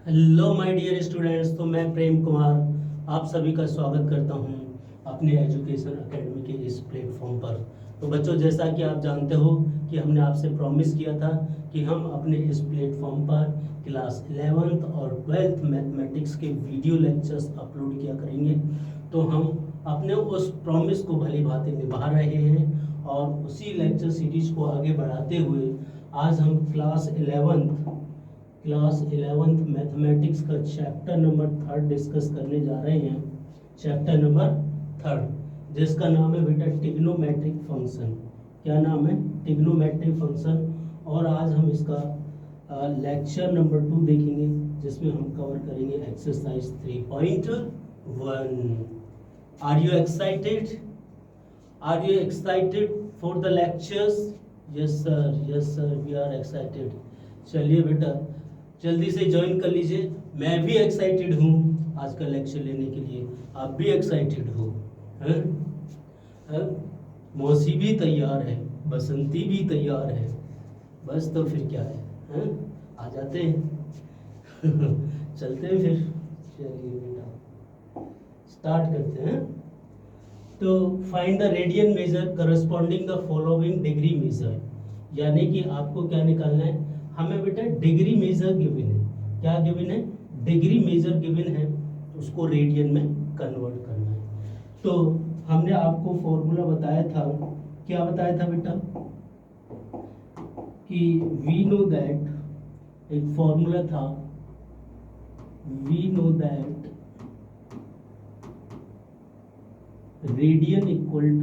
Hello my dear students. तो मैं प्रेम कुमार आप सभी का स्वागत करता हूं अपने एजुकेशन एकेडमी के इस प्लेटफॉर्म पर। तो बच्चों, जैसा कि आप जानते हो कि हमने आपसे प्रॉमिस किया था कि हम अपने इस प्लेटफॉर्म पर क्लास 11th और 12th मैथमेटिक्स के वीडियो लेक्चर्स अपलोड किया करेंगे। तो हम अपने उस प्रॉमिस को भली भांति निभा रहे हैं और उसी लेक्चर सीरीज को आगे बढ़ाते हुए आज हम क्लास 11th मैथमेटिक्स का चैप्टर नंबर 3 डिस्कस करने जा रहे हैं। चैप्टर नंबर 3 जिसका नाम है बेटा ट्रिग्नोमेट्रिक फंक्शन। क्या नाम है? Trigonometric function. और आज हम इसका लेक्चर नंबर 2 देखेंगे जिसमें हम कवर करेंगे exercise 3.1। Are you excited? Are you excited for the lectures? Yes sir we are excited. चलिए बेटा जल्दी से ज्वाइन कर लीजिए। मैं भी एक्साइटेड हूँ आज का लेक्चर लेने के लिए। आप भी एक्साइटेड हो? हैं? मौसी भी तैयार है, बसंती भी तैयार है। बस तो फिर क्या है, हैं? आ जाते हैं। चलते हैं फिर। चलिए बेटा स्टार्ट करते हैं। तो find the radian measure corresponding the following degree measure. यानी कि आपको क्या निकालना है? हमें बेटा डिग्री मेजर गिवन है। क्या गिवन है? डिग्री मेजर गिवन है, उसको रेडियन में कन्वर्ट करना है। तो हमने आपको फॉर्मूला बताया था। क्या बताया था बेटा? कि वी नो दैट, एक फॉर्मूला था, we know that radian equals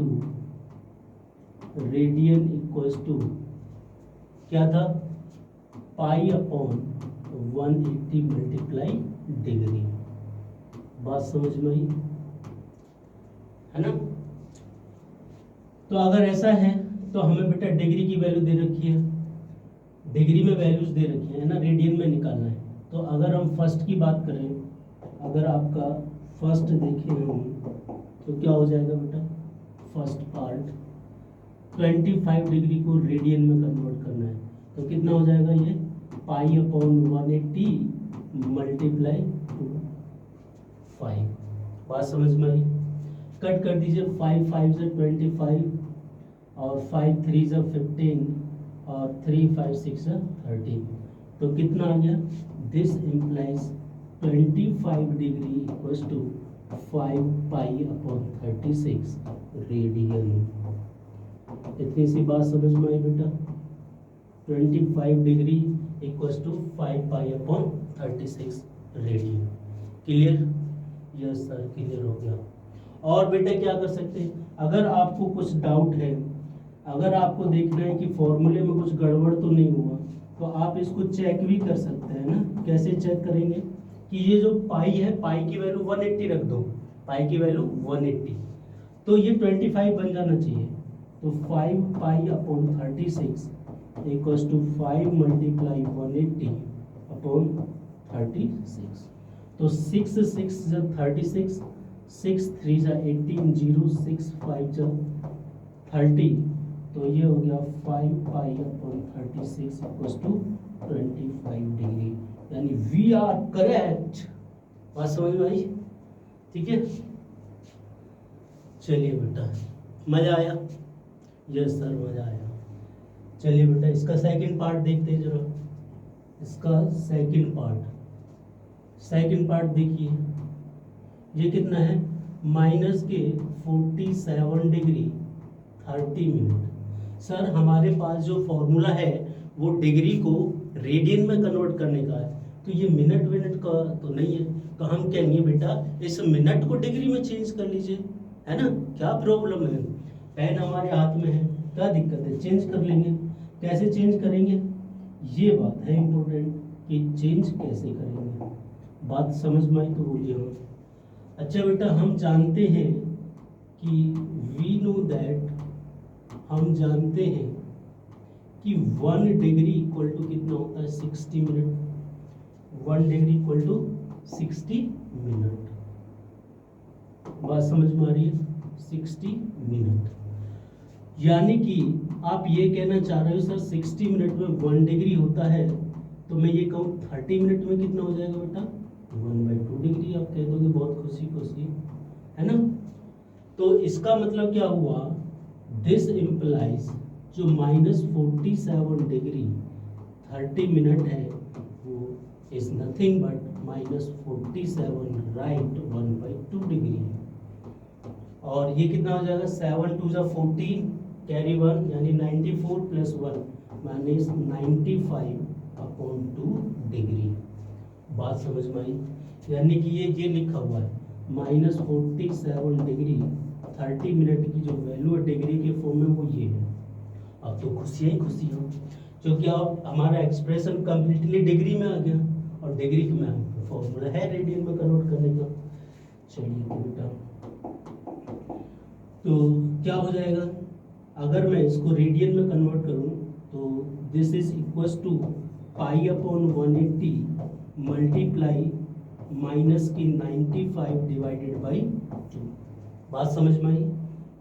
to क्या था? Pi upon 180 multiply degree. बात समझ में आई है ना? तो अगर ऐसा है तो हमें बेटा डिग्री की वैल्यू दे रखी है, डिग्री में वैल्यूज दे रखी है ना, रेडियन में निकालना है। तो अगर हम फर्स्ट की बात करें, अगर आपका फर्स्ट देखें हम, तो क्या हो जाएगा बेटा? फर्स्ट पार्ट 25 डिग्री को रेडियन में कन्वर्ट करना है। तो कितना हो जाएगा ये? पाई अपॉन 180 मल्टीप्लाई 5। बात समझ में आई? कट कर दीजिए। 5 5 से 25 और 5 3 से 15 और 3 5 6 से 13। तो कितना आ गया? This implies 25 degree equals to 5 pi upon 36 radian. इतनी सी बात समझ में आई बेटा? 25 degree equals to 5 pi upon 36 radian. Clear? Yes sir clear हो गया। और बेटा क्या कर सकते हैं? अगर आपको कुछ डाउट है, अगर आपको देखना है कि फॉर्मूले में कुछ गड़बड़ तो नहीं हुआ, तो आप इसको चेक भी कर सकते हैं ना। कैसे चेक करेंगे? कि ये जो पाई है, पाई की वैल्यू 180 रख दो, पाई की वैल्यू 180, तो ये 25 बन जाना चाहिए। तो 5 pi upon 36 equals to 5 multiply 180 upon 36। तो 6 6 जब 36, 6 3 जा 18, 0 6 5 जा 30, तो ये हो गया 5 pi upon 36 equals to 25 degree. यानी वी आर करेक्ट। बात समझ में आई? ठीक है। चलिए बेटा मजा आया? यस सर मजा आया। चलिए बेटा इसका सेकंड पार्ट देखते हैं जरा। इसका सेकंड पार्ट देखिए। ये कितना है? माइनस के 47 डिग्री 30 मिनट। सर हमारे पास जो फॉर्मूला है वो डिग्री को रेडियन में कन्वर्ट करने का है, तो ये मिनट का तो नहीं है। तो हम कहेंगे बेटा इस मिनट को डिग्री में चेंज कर लीजिए, है ना? क्या प्रॉब्लम है? पेन हमारे हाथ में है, क्या दिक्कत है? चेंज कर लेंगे। कैसे चेंज करेंगे? ये बात है इम्पोर्टेंट कि चेंज कैसे करेंगे। बात समझ में आई तो बोलिए हाँ। अच्छा बेटा हम जानते हैं कि वी नो दैट, हम जानते हैं कि 1 डिग्री इक्वल टू कितना होता है? 60 minute. 1 degree equal to 60 minute. बात समझ में आ रही है? 60 मिनट। यानी कि आप ये कहना चाह रहे हो सर 60 मिनट में 1 डिग्री होता है, तो मैं ये कहूँ 30 मिनट में कितना हो जाएगा बेटा 1/2 डिग्री। आप कह दोगे बहुत खुशी खुशी, है ना। तो इसका मतलब क्या हुआ, दिस इम्प्लाइज जो -47 डिग्री 30 मिनट है वो is nothing but -47 right 1/2 degree है। और ये कितना हो जाएगा 7 2 14 कैरी 1 यानी 94 + 1 -95/2 डिग्री। बात समझ में आई। यानी कि ये लिखा हुआ है -47 डिग्री 30 मिनट की जो वैल्यू है डिग्री के फॉर्म में वो ये है। अब तो खुशियाँ ही खुशी हो, क्योंकि अब हमारा एक्सप्रेशन कंप्लीटली डिग्री में आ गया और डिग्री में फॉर्मूला है रेडियन में कन्वर्ट करने का। चलिए तो बेटा, तो क्या हो जाएगा, अगर मैं इसको रेडियन में कन्वर्ट करूं तो this is equals to π/180 multiply minus की 95 डिवाइडेड बाई 2। बात समझ में आई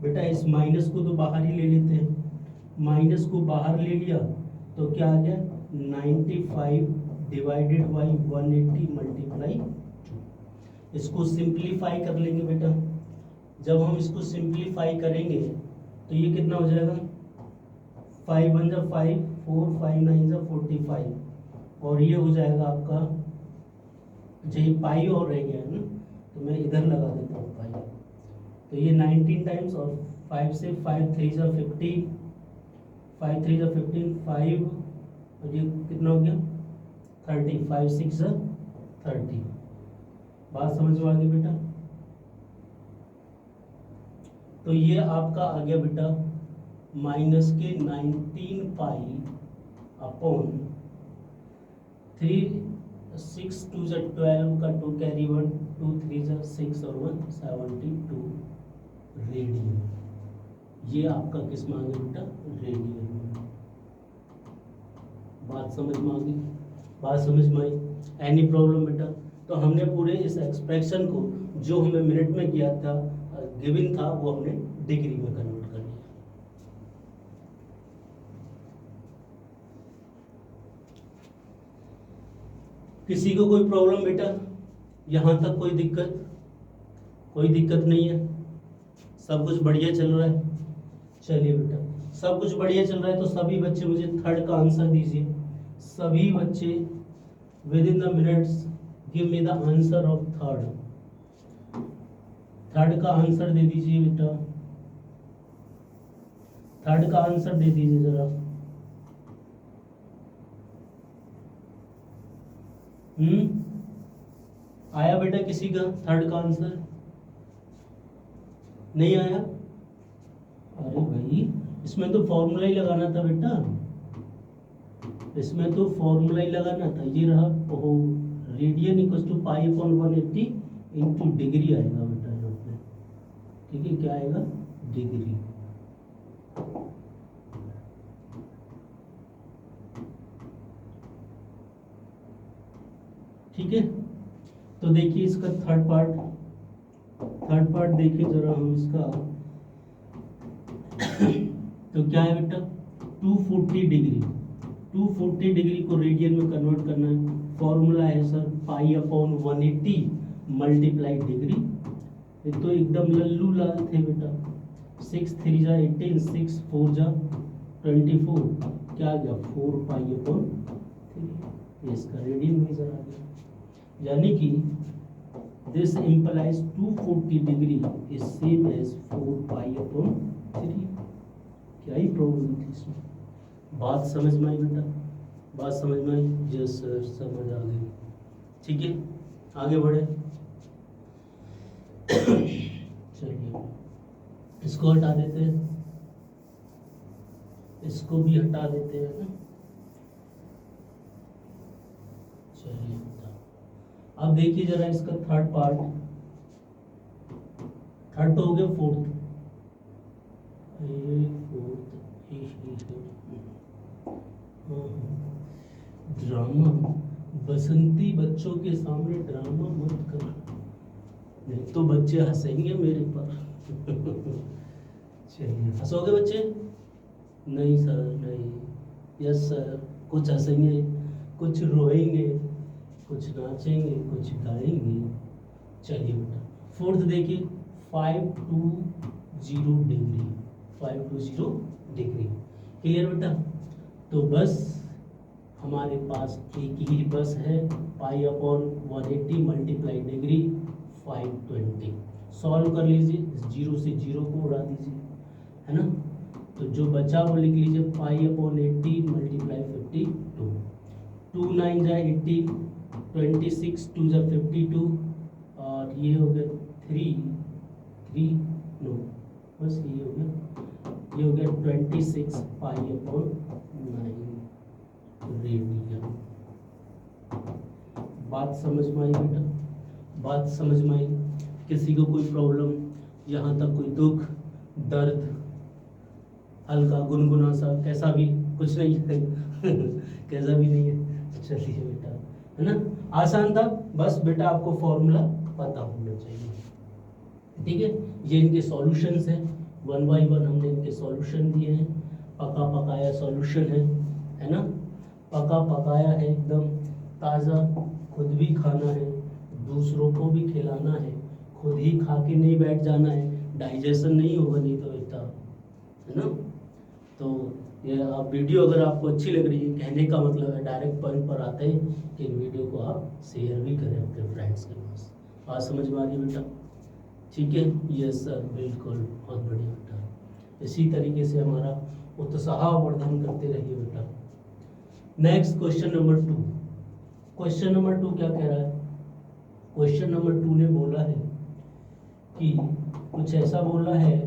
बेटा। इस माइनस को तो बाहर ही ले लेते हैं, माइनस को बाहर ले लिया तो क्या आ गया 95 डिवाइडेड बाई 180 मल्टीप्लाई 2। इसको सिंप्लीफाई कर लेंगे बेटा। जब हम इसको सिंप्लीफाई करेंगे तो ये कितना हो जाएगा 5 1 5 4 5 9 45 और ये हो जाएगा आपका, जो ये पाई और रह गया है ना तो मैं इधर लगा देता हूँ पाई। तो ये 19 टाइम्स और 5 से 5 3 15 5 3 15 5 और ये कितना हो गया 30 5 6 30। बात समझ में आ गई बेटा। तो ये आपका आ गया बेटा माइनस के 19π/3 6 2 12 का 2 कैरी 1 2 3 6 और 1 72 रेडियन। ये आपका किस में आ गया बेटा रेडियन। बात समझ में आ गई। बात समझ में आई। एनी प्रॉब्लम बेटा। तो हमने पूरे इस एक्सप्रेशन को जो हमें मिनट में किया था गिवन था वो हमने डिग्री में कन्वर्ट कर लिया। किसी को कोई प्रॉब्लम बेटा, यहां तक कोई दिक्कत नहीं है, सब कुछ बढ़िया चल रहा है। चलिए बेटा, सब कुछ बढ़िया चल रहा है तो सभी बच्चे मुझे थर्ड का आंसर दीजिए। सभी बच्चे with in the minutes give me the answer of third का आंसर दे दीजिए बेटा। थर्ड का आंसर दे दीजिए जरा। आया बेटा किसी का थर्ड का आंसर? नहीं आया? अरे भाई इसमें तो फॉर्मूला ही लगाना था बेटा, इसमें तो फॉर्मूला ही लगाना था। ये रहा radian equals to π/180 into degree आएगा बेटा यहाँ पे। ठीक है, क्या आएगा डिग्री। ठीक है, तो देखिए इसका थर्ड पार्ट देखिए जरा हम इसका। तो क्या है बेटा 240 डिग्री को रेडियन में कन्वर्ट करना है। फॉर्मूला है सर π/180 मल्टीप्लाई डिग्री। ये तो एकदम लल्लू लाल थे बेटा। 6 3 = 18 6 4 = 24 क्या आ गया 4π/3। इसका रेडियन मेजर आ गया। यानी कि this implies 240 degree is same as 4π/3। क्या ही प्रॉब्लम थी इसमें? बात समझ में आई बेटा? बात समझ में आई? यस सर, समझ आ गई। ठीक है, आगे बढ़े। चलिए इसको हटा देते हैं, इसको भी हटा देते हैं ना। चलिए अब देखिए जरा इसका थर्ड पार्ट। थर्ड तो हो गया, फोर्थ ड्रामा। बसंती बच्चों के सामने ड्रामा मत कर, नहीं तो बच्चे हंसेंगे मेरे पर। चलिए हंसोगे बच्चे? नहीं सर नहीं। यस सर, कुछ हंसेंगे कुछ रोएंगे, कुछ नाचेंगे, कुछ गाएंगे। चलिए बेटा फोर्थ देखिए 520 डिग्री, 520 डिग्री। क्लियर बेटा? तो बस हमारे पास एक ही बस है, पाई अपॉन 180 मल्टीप्लाई डिग्री 520। सॉल्व कर लीजिए, जीरो से जीरो को उड़ा दीजिए, है ना। तो जो बचा वो लिख लीजिए पाई अपॉन 80 मल्टीप्लाई 52। 2 9 जा 80, 26 2 जा 52, और ये हो गया 3 नो, बस ये हो गया, ये हो गया 26 पाई अपॉन 9 रेडियन। बात समझ में आई बेटा? बात समझ में आई? किसी को कोई प्रॉब्लम, यहाँ तक कोई दुख दर्द, हल्का गुनगुना सा, कैसा भी कुछ नहीं है कैसा भी नहीं है। चलिए बेटा, है ना, आसान था। बस बेटा आपको फॉर्मूला पता होना चाहिए, ठीक है। ये इनके सॉल्यूशंस हैं, 1 बाई 1 हमने इनके सॉल्यूशन दिए हैं। पका पकाया सॉल्यूशन है ना, पका पकाया है एकदम ताज़ा, खुद भी खाना है, दूसरों को भी खिलाना है, खुद ही खा के नहीं बैठ जाना है, डाइजेशन नहीं होगा नहीं तो बेटा, है ना। तो ये आप वीडियो अगर आपको अच्छी लग रही है, कहने का मतलब है डायरेक्ट पॉइंट पर आते हैं कि इन वीडियो को आप शेयर भी करें अपने फ्रेंड्स के पास। बात समझ में आ रही बेटा? ठीक है, यस सर, बिल्कुल, बहुत बढ़िया बेटा। इसी तरीके से हमारा उत्साहवर्धन करते रहिए बेटा। Next question number 2। Question number 2 क्या कह रहा है? क्वेश्चन नंबर 2 ने बोला है कि कुछ ऐसा बोला है,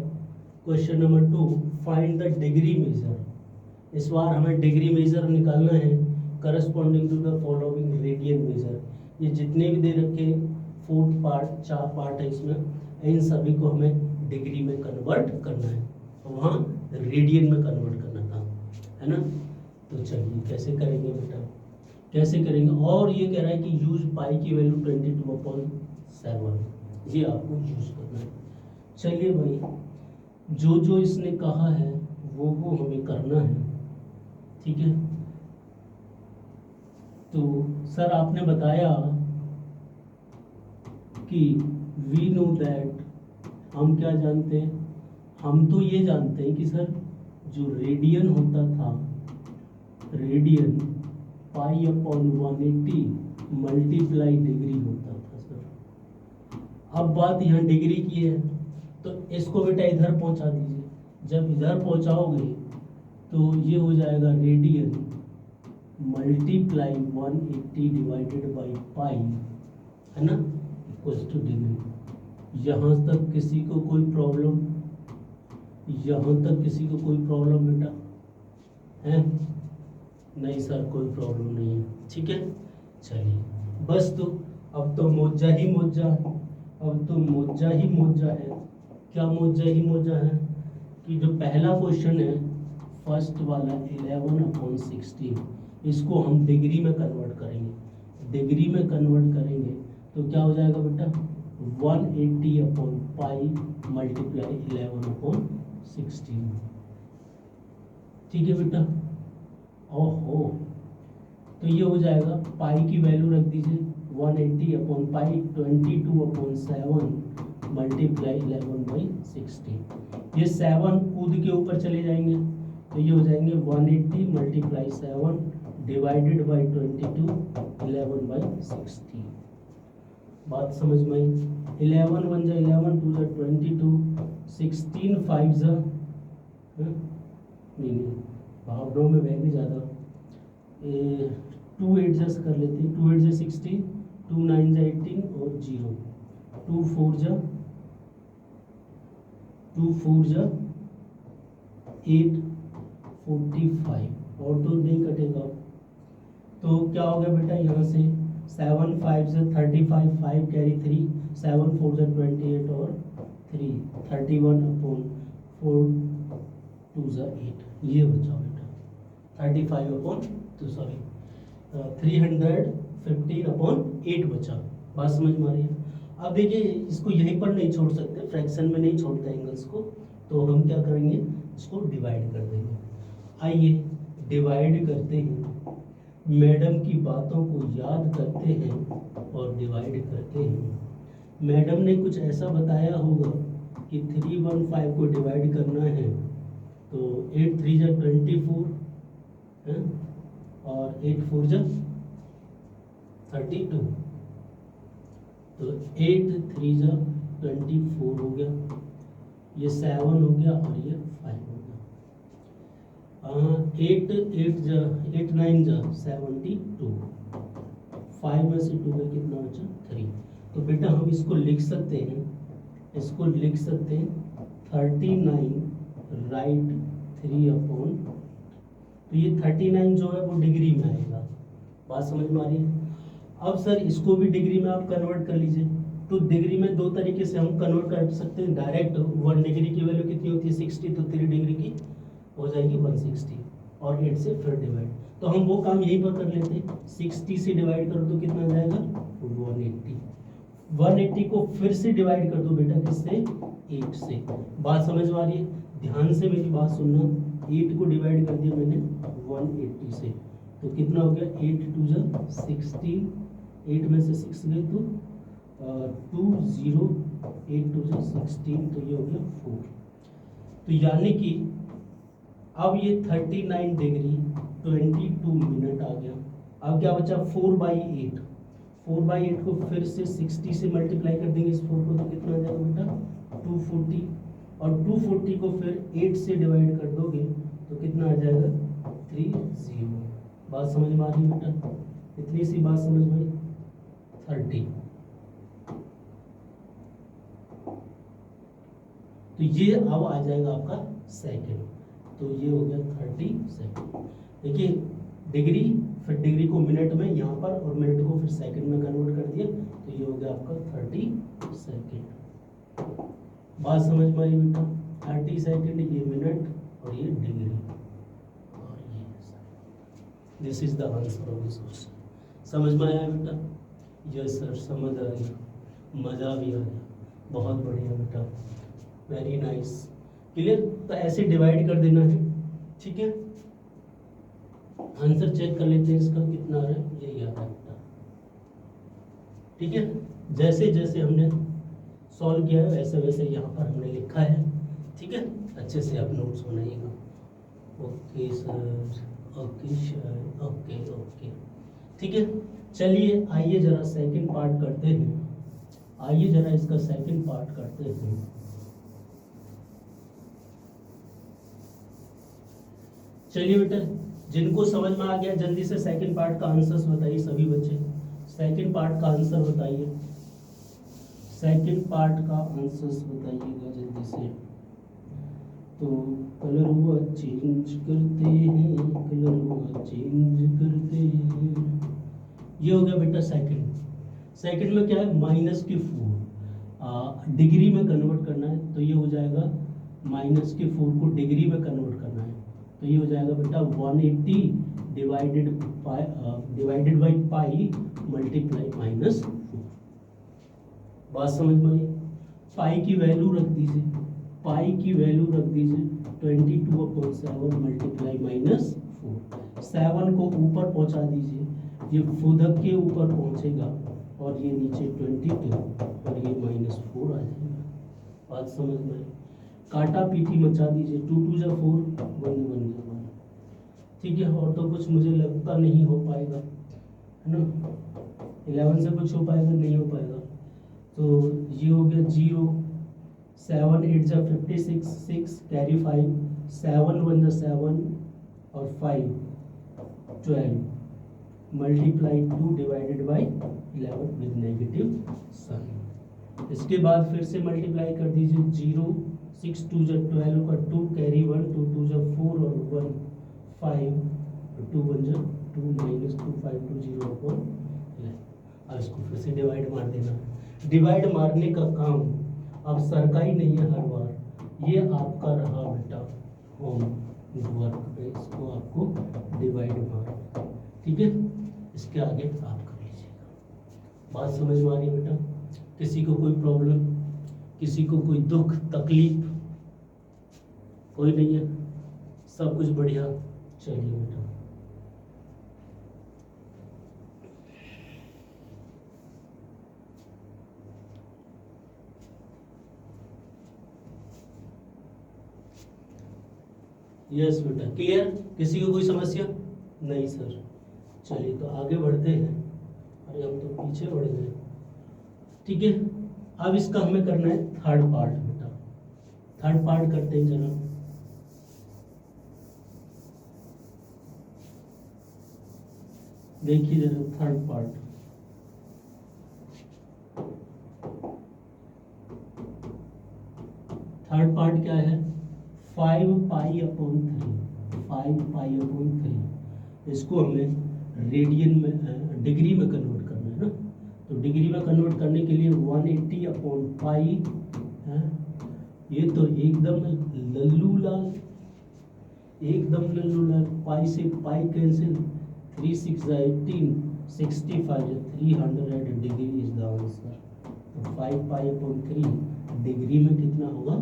question number 2, find the degree measure. इस बार हमें डिग्री मेजर निकालना है corresponding to the following radian measure. ये जितने भी दे रखे 4 पार्ट, 4 पार्ट है इसमें, इन सभी को हमें डिग्री में कन्वर्ट करना है, और वहाँ रेडियन में कन्वर्ट करना था, है ना। तो चलिए कैसे करेंगे बेटा, कैसे करेंगे? और ये कह रहा है कि यूज पाई की वैल्यू 22/7, ये आपको यूज करना है। चलिए भाई, जो जो इसने कहा है वो हमें करना है, ठीक है। तो सर आपने बताया कि वी नो दैट, हम क्या जानते हैं? हम तो ये जानते हैं कि सर जो रेडियन होता था, radian pi upon 180 multiply degree होता था सर। अब बात यहाँ डिग्री की है, तो इसको बेटा इधर पहुंचा दीजिए। जब इधर पहुंचाओगे तो ये हो जाएगा radian multiply 180 divided by pi, है ना, इक्वल्स टू डिग्री। यहाँ तक किसी को कोई प्रॉब्लम? यहाँ तक किसी को कोई प्रॉब्लम बेटा है? नहीं सर, कोई प्रॉब्लम नहीं है, ठीक है। चलिए बस, तो अब तो मोजा ही मोजा, अब तो मोजा ही मोजा है। क्या मोजा ही मोजा है? कि जो पहला क्वेश्चन है, फर्स्ट वाला 11/16, इसको हम डिग्री में कन्वर्ट करेंगे। डिग्री में कन्वर्ट करेंगे तो क्या हो जाएगा बेटा? 180/पाई मल्टीप्लाई 11/16, ठीक है बेटा। ओहो, तो ये हो जाएगा, पाई की वैल्यू रख दीजिए 180/पाई 22/7 मल्टीप्लाई 11/16। ये 7 कूद के ऊपर चले जाएंगे तो ये हो जाएंगे 180 मल्टीप्लाई 7 डिवाइडेड बाई 22 11/16। बात समझ में आई? 11 1 जा 11, 2 जा 22, 16 5 जा नहीं, भावनों में बहने ज़्यादा, 2 एडजस्ट कर लेते हैं। 2 8 जा 16, 2 9 जा 18 और 0, 2 4 जा 8 45, और तो नहीं कटेगा। तो क्या हो गया बेटा? यहाँ से 7 5 जा 35, 5 कैरी 3, 7 4 जा 28 और 3 31/4, 2 जा 8, ये बचा बेटा 315/8 बचा। बात समझ में आ रही है? अब देखिए, इसको यहीं पर नहीं छोड़ सकते, फ्रैक्शन में नहीं छोड़ते एंगल्स को, तो हम क्या करेंगे, इसको डिवाइड कर देंगे। आइए डिवाइड करते हैं। मैडम की बातों को याद करते हैं और डिवाइड करते हैं। मैडम ने कुछ ऐसा बताया होगा कि 315 को डिवाइड करना है, तो 8 3 जा 24 है और 8 4 जा 32, तो 8 3 जा 24 हो गया, ये 7 हो गया और ये 5 हो गया। 8 9 जा 72, 5 में से 2 में कितना बचा 3। तो बेटा हम इसको लिख सकते हैं, 39 राइट 3 अपॉन, तो ये 39 जो है वो डिग्री में आएगा। बात समझ में आ रही है? अब सर इसको भी डिग्री में आप कन्वर्ट कर लीजिए। तो डिग्री में दो तरीके से हम कन्वर्ट कर सकते हैं। डायरेक्ट 1 डिग्री की वैल्यू कितनी होती है 60, तो 3 डिग्री की हो जाएगी 160 और 8 से फिर डिवाइड। तो हम वो काम यहीं पर कर लेते हैं। 60 से डिवाइड कर दो कितना जाएगा 180। 180 को फिर से डिवाइड कर दो बेटा किससे 8 से। बात समझ में आ रही है? ध्यान से मेरी बात सुनना। 8 को डिवाइड कर दिया मैंने 180 से, तो कितना हो गया 8 2 जा 16, 8 में से 6 गए तो 2 0, 8 2 जा 16, तो ये हो गया 4। तो यानी कि अब ये 39 डिग्री 22 मिनट आ गया। अब क्या बचा 4/8। 4/8 को फिर से 60 से मल्टीप्लाई कर देंगे इस 4 को, तो कितना आ जाएगा बेटा 240, और 240 को फिर 8 से डिवाइड कर दोगे तो कितना आ जाएगा 30। बात समझ में आ रही है बेटा? इतनी सी बात समझ में आई। 30, तो ये अब आ जाएगा आपका सेकंड, तो ये हो गया 30 सेकंड। देखिए डिग्री, फिर डिग्री को मिनट में यहाँ पर और मिनट को फिर सेकंड में कन्वर्ट कर दिया, तो ये हो गया आपका 30 सेकंड। बात समझ में आई बेटा? 30 सेकंड, ये मिनट और ये डिग्री, और ये this is the answer of this question. समझ में आया बेटा? यस सर, समझ आ गया, मज़ा भी आ गया, बहुत बढ़िया बेटा, वेरी नाइस, क्लियर। तो ऐसे डिवाइड कर देना है, ठीक है। आंसर चेक कर लेते हैं इसका कितना आ रहा है, यही आ रहा है बेटा, ठीक है। जैसे जैसे हमने सॉल्व किया है वैसे वैसे यहाँ पर हमने लिखा है, ठीक है। अच्छे से आप नोट्स बनाइएगा। Okay sir, okay sir, okay okay, ठीक है। चलिए आइए जरा सेकंड पार्ट करते हैं, आइए जरा इसका सेकंड पार्ट करते हैं। चलिए बेटा, जिनको समझ में आ गया जल्दी से सेकंड पार्ट का आंसर्स बताइए सभी बच्चे। सेकंड पार्ट का आंसर बताइए, सेकंड पार्ट का आंसर्स बताइएगा जल्दी से। तो कलर हुआ चेंज करते हैं, कलर हुआ चेंज करते हैं। ये हो गया बेटा सेकंड। सेकंड में क्या है, -4 डिग्री में कन्वर्ट करना है, तो ये हो जाएगा -4 को डिग्री में कन्वर्ट करना है, तो ये हो जाएगा बेटा 180 डिवाइडेड बाई पाई मल्टीप्लाई -4। बात समझ में आई? पाई की वैल्यू रख दीजिए, पाई की वैल्यू रख दीजिए 22/7 मल्टीप्लाई -4। 7 को ऊपर पहुंचा दीजिए, ये फुदक के ऊपर पहुंचेगा और ये नीचे 22 और ये -4 आ जाएगा। बात समझ में आई? काटा पीटी मचा दीजिए, 2 2 जा 4, 1 1 जा 1, ठीक है। और तो कुछ मुझे लगता नहीं हो पाएगा, है ना। 11 से कुछ हो पाएगा? नहीं हो पाएगा। तो ये हो गया 0, 7 8 जा 56, 6 कैरी 5, 7 1 जा 7 और 5 12 multiply 2 divided by 11 with negative sign. इसके बाद फिर से मल्टीप्लाई कर दीजिए, 0 6 2 जा 12 का 2 कैरी 1, 2 2 जा 4 और 1 5, 2 1 जा 2 -2 5 2 0 अपॉन 11। अब इसको फिर से डिवाइड मार देना। डिवाइड मारने का काम अब सर का ही नहीं है हर बार, ये आपका रहा बेटा होम वर्क, इसको आपको डिवाइड मार, ठीक है। इसके आगे आप कर लीजिएगा। बात समझ में आ रही है बेटा? किसी को कोई प्रॉब्लम, किसी को कोई दुख तकलीफ? कोई नहीं है, सब कुछ बढ़िया। चलिए बेटा, यस बेटा, क्लियर? किसी को कोई समस्या? नहीं सर। चलिए तो आगे बढ़ते हैं। अरे हम तो पीछे बढ़ गए। ठीक है, अब इसका हमें करना है थर्ड पार्ट बेटा। थर्ड पार्ट करते हैं जरा। देखिए जरा थर्ड पार्ट। थर्ड पार्ट क्या है? 5 पाई/3। 5 पाई/3 इसको हमें रेडियन में डिग्री में कन्वर्ट करना है ना। तो डिग्री में कन्वर्ट करने के लिए 180/पाई है। ये तो एकदम लल्लू लाल, एकदम लल्लू लाल। पाई से pi cancel, 3 6 18, 65 300 degree is the answer. तो 5 पाई/3 डिग्री में कितना होगा?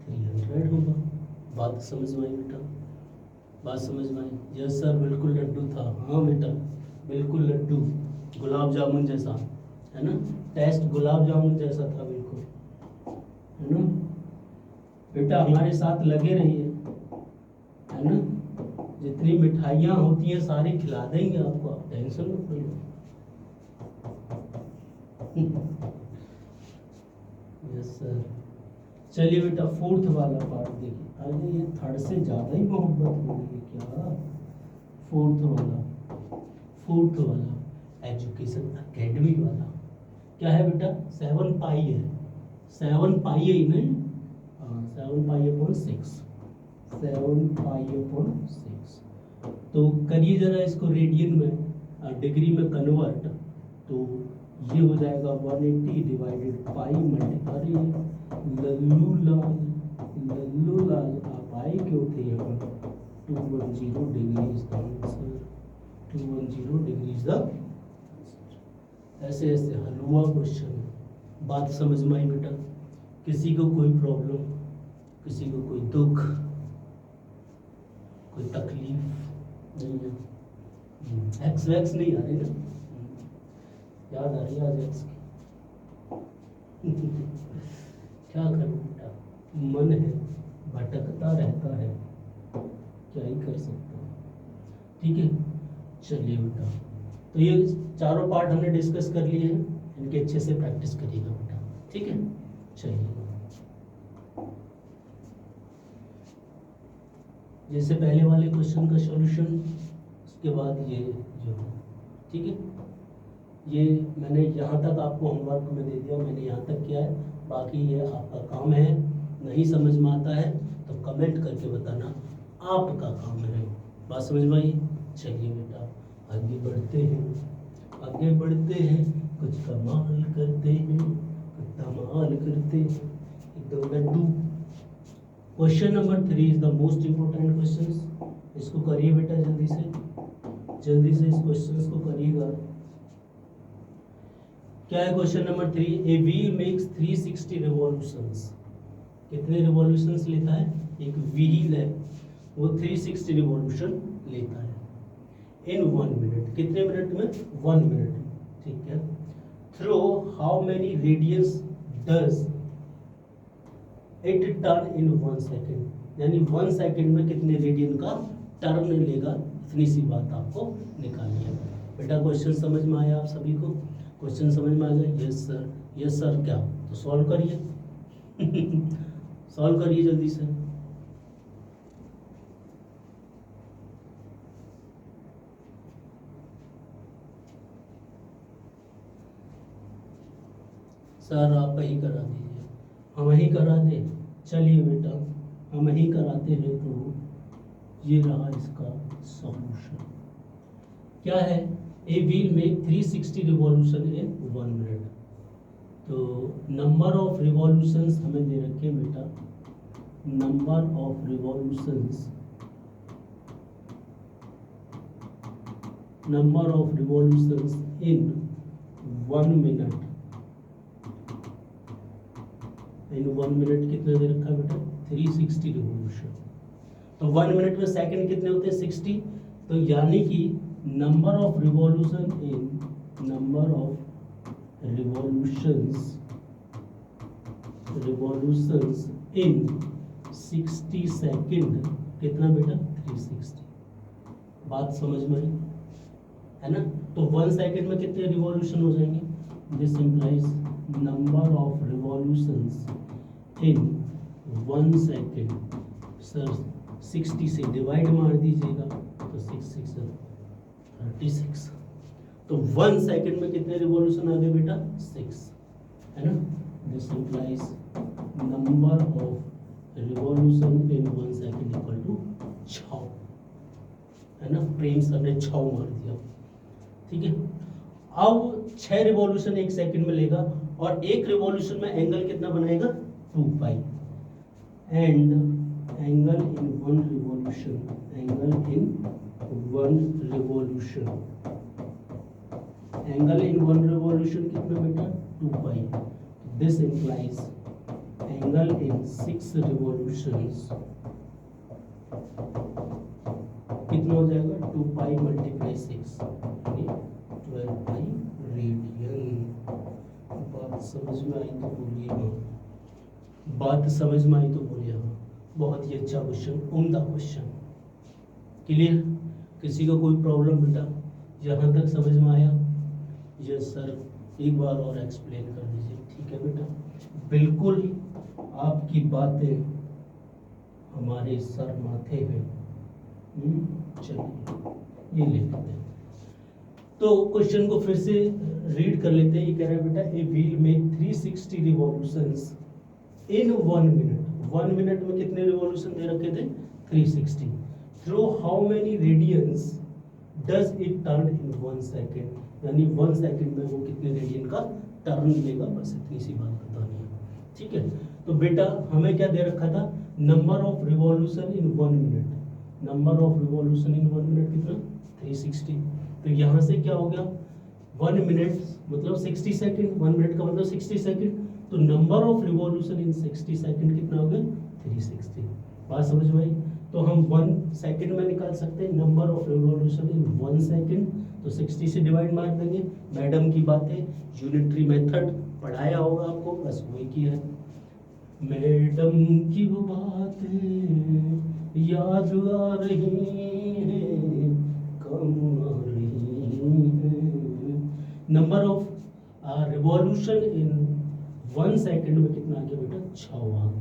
300 होगा। बात समझ में आई बेटा? बात समझ में आई? यस सर, बिल्कुल लड्डू था। हाँ बेटा, बिल्कुल लड्डू, गुलाब जामुन जैसा है ना। टेस्ट गुलाब जामुन जैसा था बिल्कुल, है ना बेटा? हमारे साथ लगे रहिए, है ना। जितनी मिठाइयाँ होती हैं सारी खिला देंगे आपको, आप टेंशन मत लो। Yes sir. चलिए बेटा, फोर्थ वाला पार्ट देखिए। अरे ये थर्ड से ज़्यादा ही मोहब्बत हो गई क्या? फोर्थ वाला एजुकेशन एकेडमी वाला क्या है बेटा? 7 पाई है। 7 पाई है नहीं? हाँ, 7 पाई/6। 7 पाई/6। तो करिए जरा इसको रेडियन में डिग्री में कन्वर्ट। तो ये हो जाएगा 180/पाई अरे लल्लू लाल आप आए क्यों थे यहाँ? 210 degree is the answer. 210 degree is the. ऐसे ऐसे हलवा क्वेश्चन। बात समझ में आई बेटा? किसी को कोई प्रॉब्लम, किसी को कोई दुख, कोई तकलीफ नहीं है? एक्स वैक्स नहीं आ रही ना? याद आ रही है आज एक्स की? क्या करूं बेटा, मन है भटकता रहता है, क्या ही कर सकता हूँ। ठीक है, चलिए बेटा। तो ये चारों पार्ट हमने डिस्कस कर लिए हैं, इनके अच्छे से प्रैक्टिस करिएगा बेटा। ठीक है, चलिए। जैसे पहले वाले क्वेश्चन का सॉल्यूशन, उसके बाद ये जो, ठीक है, ये मैंने यहाँ तक आपको होमवर्क में दे दिया, मैंने यहाँ तक किया है। बाकी ये आपका काम है, नहीं समझ में आता है तो कमेंट करके बताना, आपका काम है। बात समझ में आई? चलिए बेटा, आगे बढ़ते हैं, आगे बढ़ते हैं, कुछ कमाल करते हैं, कुछ धमाल करते हैं, एकदम लड्डू। Question number 3 is the most important question. इसको करिए बेटा जल्दी से, जल्दी से इस क्वेश्चन को करिएगा। क्या है question number 3? A wheel makes 360 revolutions. कितने रिवॉल्यूशंस लेता है? एक व्हील है वो 360 रिवॉल्यूशन लेता है इन 1 मिनट। कितने मिनट में? 1 मिनट। ठीक है। Through how many radians does it turn in 1 second. यानी 1 सेकेंड में कितने रेडियन का टर्न लेगा, इतनी सी बात आपको निकालनी है बेटा। क्वेश्चन समझ में आया आप सभी को? क्वेश्चन समझ में आ गया? Yes sir, yes sir. क्या तो सॉल्व करिए सॉल्व करिए जल्दी से। सर आप ही करा दीजिए। हम ही करा दें? चलिए बेटा, हम ही कराते हैं। तो ये रहा इसका सॉल्यूशन। क्या है? ए व्हील में 360 रिवॉल्यूशन इन 1 मिनट। तो नंबर ऑफ रिवॉल्यूशंस हमें दे रखे बेटा, number of revolutions, number of revolutions in 1 minute. In 1 minute कितने दे रखा है बेटा? 360 रिवॉल्यूशन। तो 1 मिनट में सेकंड कितने होते हैं? 60। तो यानी कि number of revolution in, number of revolutions in 60 second कितना बेटा 360। बात समझ में आई है ना। तो 1 सेकंड में कितने रिवॉल्यूशन हो जाएंगे, this implies number of revolutions in 1 second. Sir 60 से डिवाइड मार दीजिएगा तो 6 6 36। तो 1 सेकंड में कितने रिवॉल्यूशन आ गए बेटा 6 है ना। This implies number of revolution in 1 second equal to 6 है ना। प्रेम सर ने 6 मार दिया, ठीक है। अब 6 रिवॉल्यूशन 1 सेकंड में लेगा और एक रिवॉल्यूशन में एंगल कितना बनाएगा 2 pi. And angle in 1 revolution, angle in 1 revolution, angle in 1 revolution कितना बेटा 2 pi. This implies angle in 6 revolutions कितना हो जाएगा 2 पाई मल्टीप्लाई 6 यानी 12 पाई रेडियन। बात समझ में आई तो बोलिए हाँ, बात समझ में आई तो बोलिए हाँ। बहुत ही अच्छा क्वेश्चन, उम्दा क्वेश्चन। क्लियर, किसी का कोई प्रॉब्लम बेटा यहाँ तक समझ में आया? यस सर, एक बार और एक्सप्लेन कर दीजिए। ठीक है बेटा, बिल्कुल आपकी बातें हमारे सर माथे हैं। चलिए ये ले लेते हैं। तो क्वेश्चन को फिर से रीड कर लेते हैं। ये कह रहा है बेटा ए व्हील में 360 रिवॉल्यूशंस इन 1 मिनट। 1 मिनट में कितने रिवॉल्यूशन दे रखे थे 360। Through how many radians does it turn in 1 second, यानी 1 सेकेंड में वो कितने रेडियन का टर्न लेगा। बस इतनी सी बात बतानी है, ठीक है। तो बेटा हमें क्या दे रखा था, number of revolution in 1 minute. Number of revolution in 1 minute कितना 360। तो यहाँ से क्या हो गया 1 मिनट मतलब 60 सेकेंड, 1 मिनट का मतलब 60 सेकेंड। तो number of revolution in 60 second कितना हो गया 360। बात समझ में आई? तो हम 1 सेकेंड में निकाल सकते हैं number of revolution in 1 second. तो 60 से डिवाइड मार देंगे। मैडम की बातें, यूनिटरी मेथड पढ़ाया होगा आपको, बस वही किया है। मैडम की वो बातें याद आ रही हैं, कम आ रही हैं। Number of revolution in 1 second में कितना आ गया बेटा 6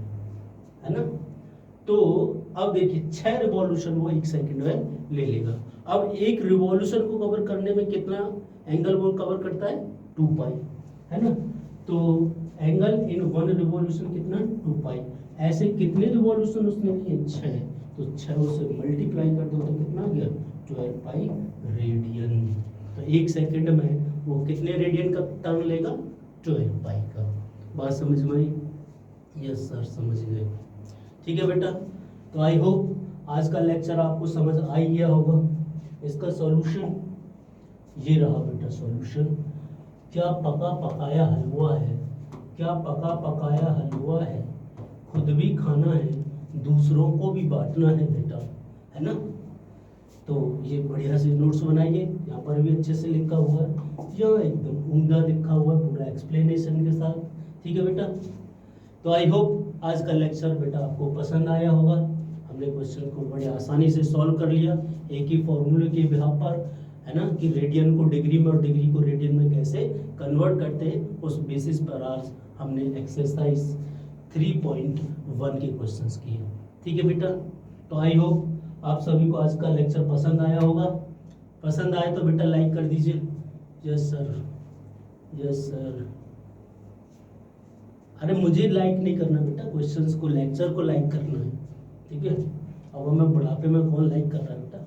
है ना। तो अब देखिए 6 रिवॉल्यूशन वो 1 सेकेंड में ले लेगा। अब एक रिवॉल्यूशन को कवर करने में कितना एंगल वो कवर करता है 2 पाई है ना। तो एंगल इन 1 रिवॉल्यूशन कितना 2 पाई। ऐसे कितने रिवॉल्यूशन उसने लिए 6। तो 6 से मल्टीप्लाई कर दो तो कितना आ गया 12 पाई रेडियन। तो 1 सेकेंड में वो कितने रेडियन का टर्न लेगा 12 पाई का। बात समझ में आई? यस सर समझ गए। ठीक है बेटा, तो आई होप आज का लेक्चर आपको समझ आ ही गया होगा। इसका सॉल्यूशन ये रहा बेटा। सॉल्यूशन क्या पका पकाया हलवा है, क्या पका पकाया हलवा है, खुद भी खाना है दूसरों को भी बांटना है बेटा, है ना। तो ये बढ़िया से नोट्स बनाइए। यहाँ पर भी अच्छे से लिखा हुआ है, यहाँ एकदम उम्दा लिखा हुआ है पूरा एक्सप्लेनेशन के साथ। ठीक है बेटा, तो आई होप आज का लेक्चर बेटा आपको पसंद आया होगा। हमने क्वेश्चन को बड़े आसानी से सॉल्व कर लिया एक ही फॉर्मूले के बिहाफ पर, है ना, कि रेडियन को डिग्री में और डिग्री को रेडियन में कैसे कन्वर्ट करते हैं उस बेसिस पर आज हमने एक्सरसाइज 3.1 के क्वेश्चंस किए। ठीक है बेटा, तो आई होप आप सभी को आज का लेक्चर पसंद आया होगा। पसंद आए तो बेटा लाइक कर दीजिए। Yes sir, yes sir. अरे मुझे लाइक नहीं करना बेटा, क्वेश्चंस को लेक्चर को लाइक करना है। ठीक है, अब मैं बुढ़ापे में कौन लाइक कर रहा है बेटा।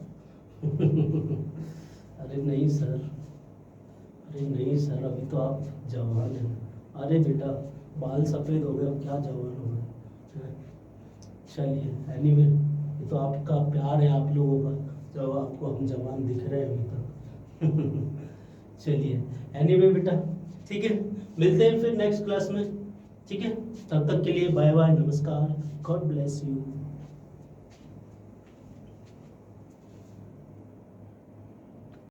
अरे नहीं सर, अरे नहीं सर, अभी तो आप जवान हैं। अरे बेटा बाल सफ़ेद हो गए, अब क्या जवान हो गए। चलिए एनीवे, ये तो आपका प्यार है आप लोगों का, जब आपको हम जवान दिख रहे हैं अभी तक। चलिए एनीवे बेटा, ठीक है, मिलते हैं फिर नेक्स्ट क्लास में। ठीक है, तब तक के लिए बाय बाय, नमस्कार, गॉड ब्लेस यू।